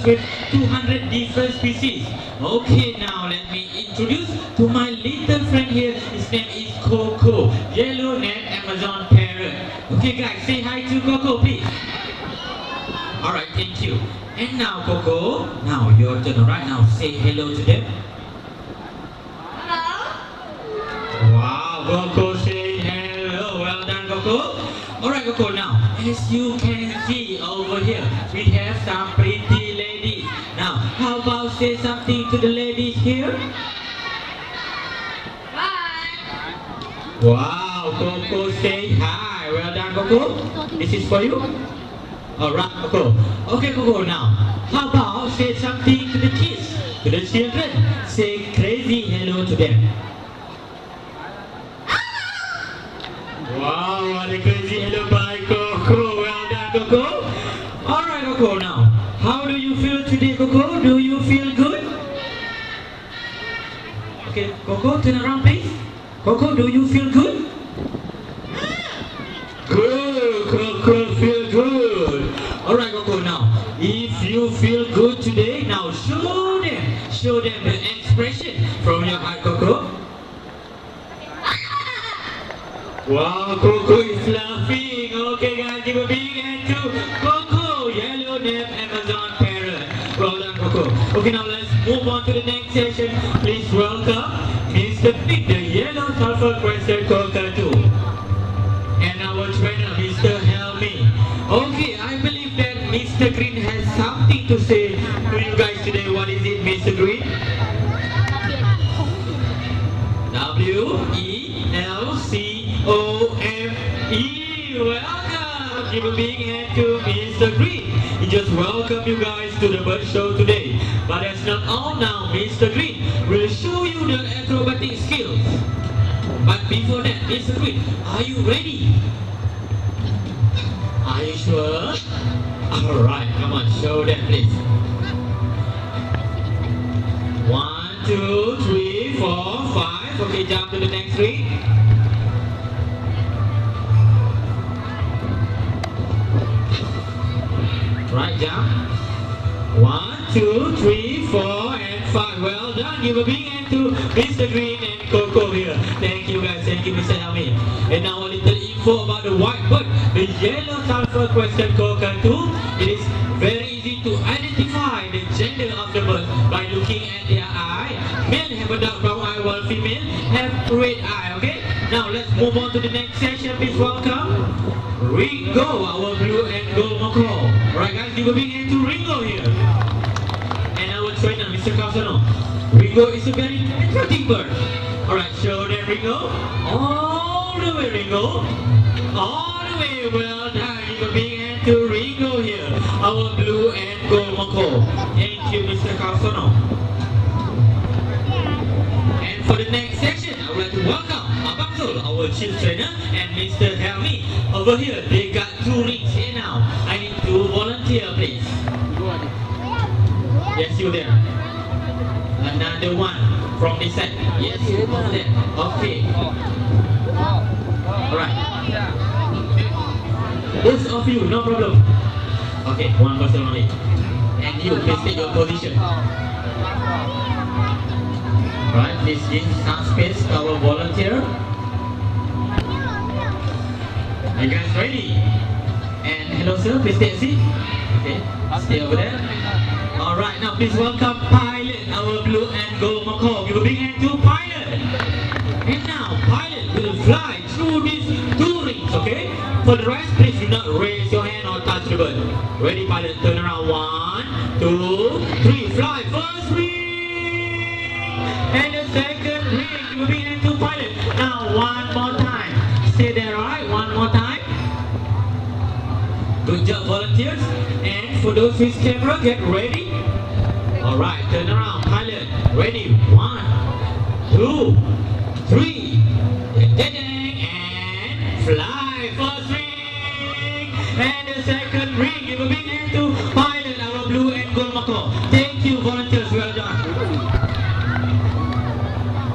with 200 different species. Okay, now let me introduce to my little friend here. His name is Coco, yellow-necked Amazon parrot. Okay guys, say hi to Coco please. Alright, thank you. And now Coco, now your turn. Alright, now say hello to them. Wow, Coco say hello. Well done, Coco. Alright, Coco, now, as you can see over here, we have some pretty ladies. Now, how about say something to the ladies here? Bye. Wow, Coco say hi. Well done, Coco. This is for you. Alright, Coco. Okay, Coco, now, how about say something to the kids, to the children? Say crazy hello to them. Wow, what a crazy hello by Coco. Well done, Coco. Alright, Coco, now, how do you feel today, Coco? Do you feel good? Okay, Coco, turn around, please. Coco, do you feel good? Good, Coco, feel good. Alright, Coco, now, if you feel good today, now show them the expression from your heart, Coco. Wow, Coco is laughing. Okay guys, give a big hand to Coco, yellow-necked Amazon parrot. Well done, Coco. Okay, now let's move on to the next session. Please welcome Mr. Pig, the yellow sulfur-crested cockatoo. And our trainer, Mr. Helmi. Okay, I believe that Mr. Green has something to say to you guys today. What is it, Mr. Green? W-E-L-C-O-M-E. Welcome! Give a big hand to Mr. Green. He just welcomed you guys to the bird show today. But that's not all now. Mr. Green will show you the acrobatic skills. But before that, Mr. Green, are you ready? Are you sure? Alright, come on, show them please. 1, 2, 3, 4, 5. Okay, jump to the next tree. Right, jump. 1, 2, 3, 4, and 5. Well done. Give a big hand to Mr. Green and Coco here. Thank you guys. Thank you, Mr. Helmi. And now a little info about the white bird, the yellow sulfur-crested cockatoo. It is very easy to identify the gender of the bird by looking at their eye. Male have a dark brown eye while female have red eye. Okay. Now let's move on to the next session. Please welcome Ringo, our blue and gold macaw. Alright guys, give a big hand to Ringo here. And our trainer, Mr. Casano. Ringo is a very patriotic bird. Alright, show them Ringo. All the way, Ringo. All the way, well done. Give a big hand to Ringo here. Our blue and gold macaw. Thank you, Mr. Casano. And for the next session, I would like to welcome Abangsul, our chief trainer, and Mr. Helmi. Over here, they got 2 rings here now. I need 2 volunteer, please. Yes, you there. Another one from this side. Yes, over there. Okay. Alright. Both of you, no problem. Okay, 1 person only. And you, please take your position. Right, please give some space to our volunteer. Are you guys ready? And hello sir, please take a seat. Okay, stay over there. Alright, now please welcome Pilot, our blue and gold macaw. Give a big hand to Pilot. And now Pilot will fly through these 2 rings, okay? For the rest, please do not raise your hand or touch the bird. Ready, Pilot? Turn around. 1, 2, 3. Fly. First ring. And the second ring. Give a big hand to Pilot. Now, one more time. Stay there, alright? One more time. Good job, volunteers. And for those with camera, get ready. Alright, turn around. Pilot. Ready. 1, 2, 3. And fly. First ring. And the second ring. Give a big hand to Pilot, our blue and gold macaw. Thank you, volunteers. Well done.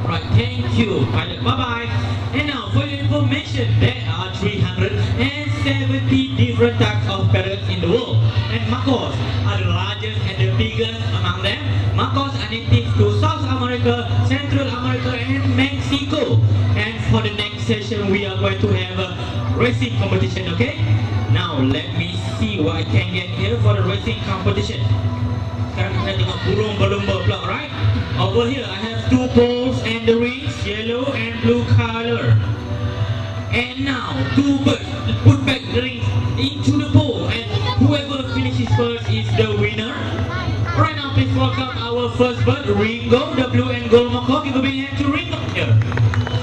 Right, thank you, Pilot. Bye-bye. And now, for your information, there are 370 different types of parrots in the world. And macaws are the largest and the biggest biggest among them. Macos are native to South America, Central America, and Mexico. And for the next session, we are going to have a racing competition, okay? Now, let me see what I can get here for the racing competition. Sekarang kita tengok burung berlumba pula, right? Over here, I have 2 poles and the rings, yellow and blue color. And now, 2 birds put back the rings into the pole, and whoever finishes first is the winner. Right now, please welcome our first bird, Ringo, the blue and gold macaw. Give a big hand to Ringo here.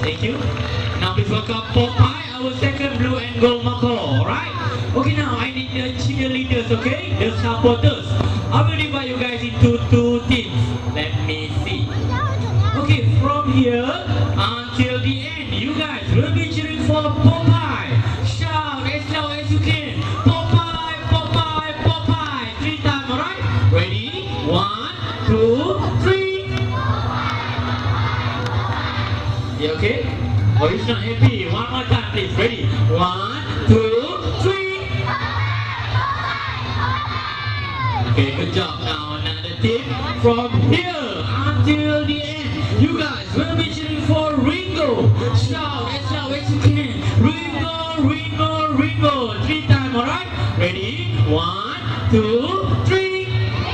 Thank you. Now, please welcome Popeye, our second blue and gold macaw. Alright? Okay, now I need the cheerleaders, okay? The supporters. I will divide you guys into 2 teams. Let me see. Okay, from here until the end, you guys will be cheering for Popeye. Shout as loud as you can. Popeye, Popeye, Popeye. 3 times, alright? Ready? 1, 2, 3. You okay? Oh, he's not happy. One more time, please. Ready? 1, 2, 3. Okay, good job. Now another team. From here until the end, you guys will be cheering for Ringo. Shout as loud as you can. Ringo, Ringo, Ringo. 3 times, alright? Ready? 1, 2, 3.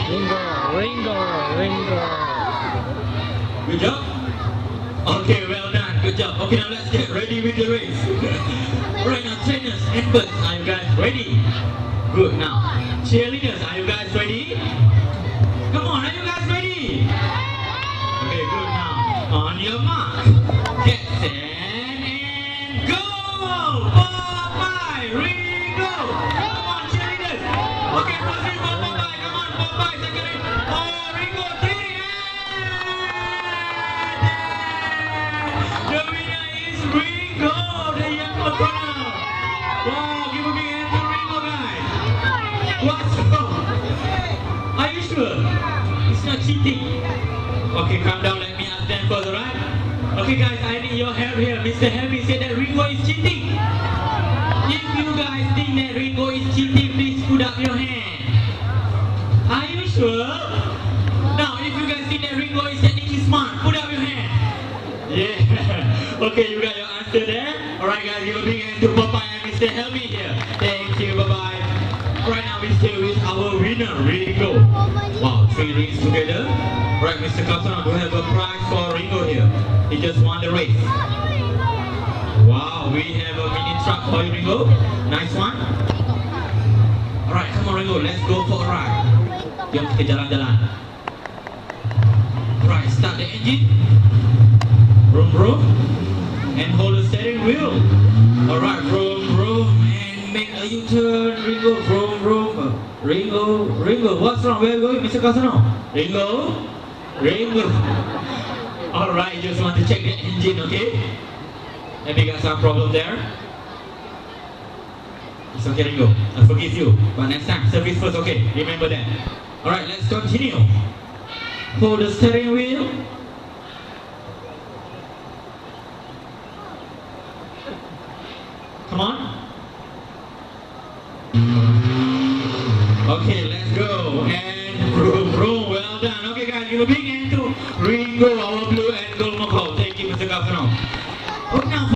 Ringo, Ringo, Ringo. Good job. Okay, well done. Good job. Okay, now let's get ready with the race. Right now, trainers and birds, are you guys ready? Good. Now, cheerleaders, are you guys ready? Come on, are you guys ready? Okay, good. Now, on your mark, get set, and go! Popeye, Ringo! Come on, cheerleaders! Okay, proceed for Popeye. Come on, Popeye, second ring. Oh, Ringo, 3, and the winner is Ringo, the yellow corner. Wow, give a big hand to Ringo, guys. What's wrong? Are you sure? It's not cheating. Okay, calm down. Let me ask them first, alright? Okay, guys, I need your help here. Mr. Helmy said that Ringo is cheating. If you guys think that Ringo is cheating, please put up your hand. Are you sure? Now, if you guys think that Ringo is technically smart, put up your hand. Yeah. Okay, you got your answer there. Alright, guys, give a big hand to Popeye and Mr. Helmy here. Thank you. Bye-bye. Right now, we stay with our winner, Ringo. Wow, 3 rings together. Right, Mr. Kapsana, we have a prize for Ringo here. He just won the race. Wow, we have a mini truck for you, Ringo. Nice one. Alright, come on, Ringo, let's go for a ride. Jom kita jalan-jalan. Right, start the engine. Vroom, vroom. And hold the steering wheel. Alright, vroom, vroom. And make a U-turn, Ringo. Vroom, vroom. Ringo, Ringo, what's wrong? Where are you going, Mr. Kasano? Ringo? Ringo. Alright, just want to check the engine, okay? Maybe got some problem there. It's okay, Ringo. I forgive you. But next time, service first, okay? Remember that. Alright, let's continue. Hold the steering wheel. Come on. Okay, let's go. And vroom, vroom. Well done. Okay, guys, give a big hand to Ringo, our